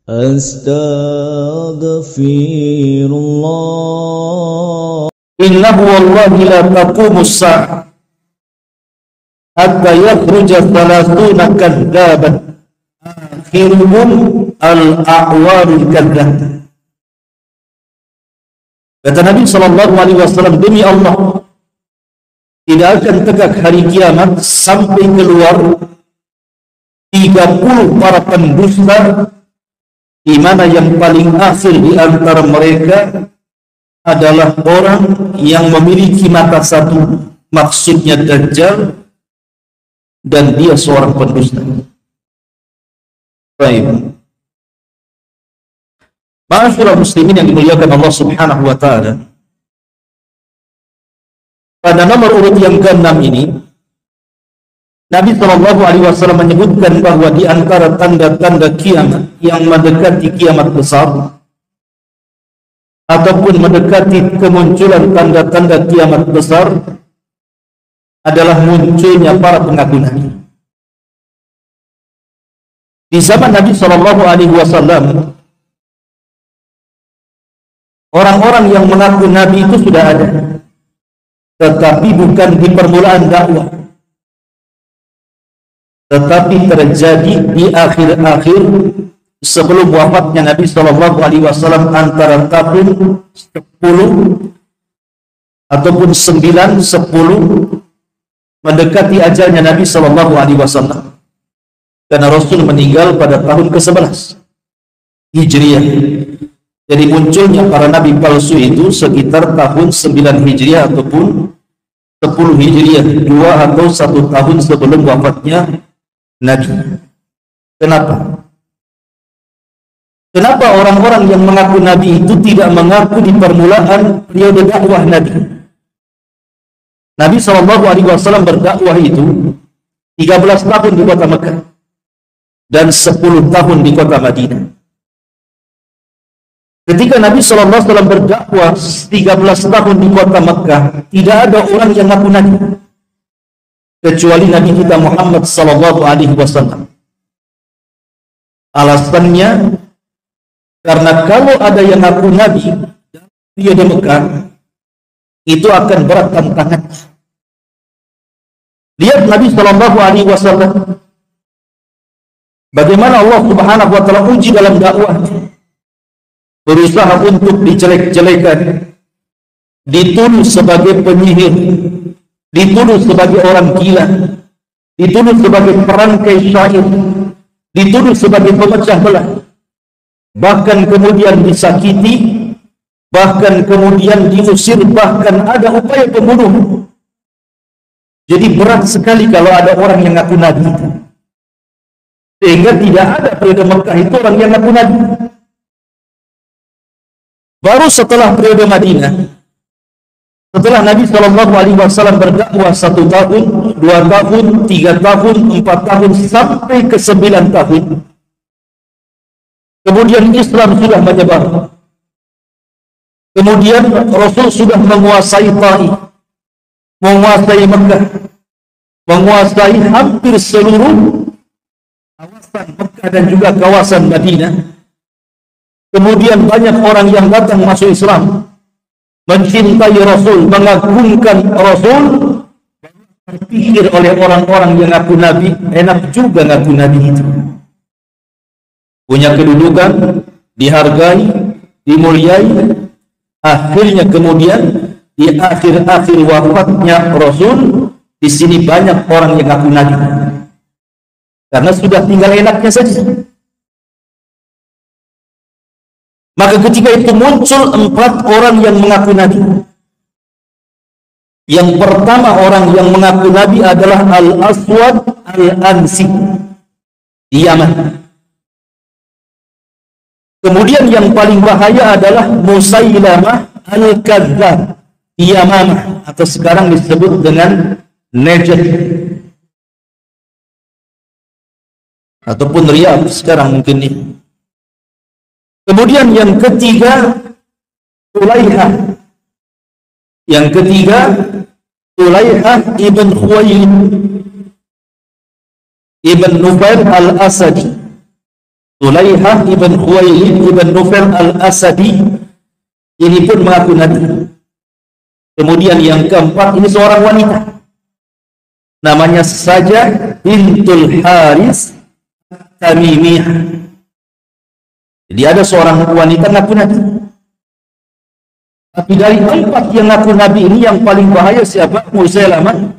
Astaghfirullah. Innahu wallahi la taqumus sa'ah hatta yakhruja thalathuna kadzaban akhiruhum al-a'warul kadzdzab. Kata Nabi sallallahu alaihi wasallam, demi Allah, tidak akan tegak hari kiamat sampai keluar 30 para pendusta, di mana yang paling akhir di antara mereka adalah orang yang memiliki mata satu, maksudnya Dajjal, dan dia seorang pendusta. Baik. Ma'asyiral muslimin yang dimuliakan Allah Subhanahu wa taala. Pada nomor urut yang ke-6 ini, Nabi Shallallahu alaihi wasallam menyebutkan bahwa di antara tanda-tanda kiamat yang mendekati kiamat besar ataupun mendekati kemunculan tanda-tanda kiamat besar adalah munculnya para pengaku nabi. Di zaman Nabi Shallallahu alaihi wasallam, orang-orang yang mengaku nabi itu sudah ada, tetapi bukan di permulaan dakwah, tetapi terjadi di akhir-akhir sebelum wafatnya Nabi Shallallahu alaihi wasallam, antara tahun 10 ataupun 9, 10 mendekati ajalnya Nabi Shallallahu alaihi wasallam. Karena Rasul meninggal pada tahun ke-11 Hijriah. Jadi munculnya para nabi palsu itu sekitar tahun 9 Hijriah ataupun 10 Hijriah, 2 atau 1 tahun sebelum wafatnya Nabi. Kenapa? Kenapa orang-orang yang mengaku nabi itu tidak mengaku di permulaan periode dakwah Nabi? Nabi Shallallahu alaihi wasallam berdakwah itu 13 tahun di kota Mekah dan 10 tahun di kota Madinah. Ketika Nabi Shallallahu alaihi wasallam berdakwah 13 tahun di kota Mekah, tidak ada orang yang mengaku nabi kecuali Nabi kita Muhammad Sallallahu alaihi wasallam. Alasannya karena kalau ada yang mengaku nabi dia di Mekah, itu akan berat tantangan. Lihat Nabi Sallallahu alaihi wasallam, bagaimana Allah Subhanahu wa taala uji dalam dakwahnya. Berusaha untuk dijelek-jelekan, dituduh sebagai penyihir, dituduh sebagai orang gila, dituduh sebagai perangkai syair, dituduh sebagai pemecah belah, bahkan kemudian disakiti, bahkan kemudian diusir, bahkan ada upaya pembunuhan. Jadi berat sekali kalau ada orang yang ngaku nabi, sehingga tidak ada periode Mekah itu orang yang ngaku nabi. Baru setelah periode Madinah, setelah Nabi Shallallahu alaihi wasallam berdakwah 1 tahun, 2 tahun, 3 tahun, 4 tahun, sampai ke 9 tahun, kemudian Islam sudah menyebar. Kemudian Rasul sudah menguasai Taif, menguasai Mekah, menguasai hampir seluruh kawasan Mekah dan juga kawasan Madinah. Kemudian banyak orang yang datang masuk Islam, mencintai Rasul, mengagungkan Rasul. Terpikir oleh orang-orang yang ngaku nabi, enak juga ngaku nabi itu, punya kedudukan, dihargai, dimuliai. Akhirnya kemudian di akhir-akhir wafatnya Rasul, di sini banyak orang yang ngaku nabi karena sudah tinggal enaknya saja. Maka ketika itu muncul 4 orang yang mengaku nabi. Yang pertama orang yang mengaku nabi adalah Al-Aswad Al-Ansi di Yaman. Kemudian yang paling bahaya adalah Musailamah Al-Kadzdzab di Yamamah, atau sekarang disebut dengan Najd ataupun Riyadh sekarang mungkin ini. Kemudian yang ketiga Tulaihah. Yang ketiga Tulaihah ibn Khuwailid ibn Nufair al-Asadi. Sulaihah ibn Khuwailid ibn Nufail al-Asadi, ini pun mengaku Nabi. Kemudian yang keempat, ini seorang wanita, namanya saja Bintul Haris Tamimiyah. Jadi ada seorang wanita ngaku Nabi. Tapi dari empat yang ngaku Nabi ini, yang paling bahaya siapa? Musailamah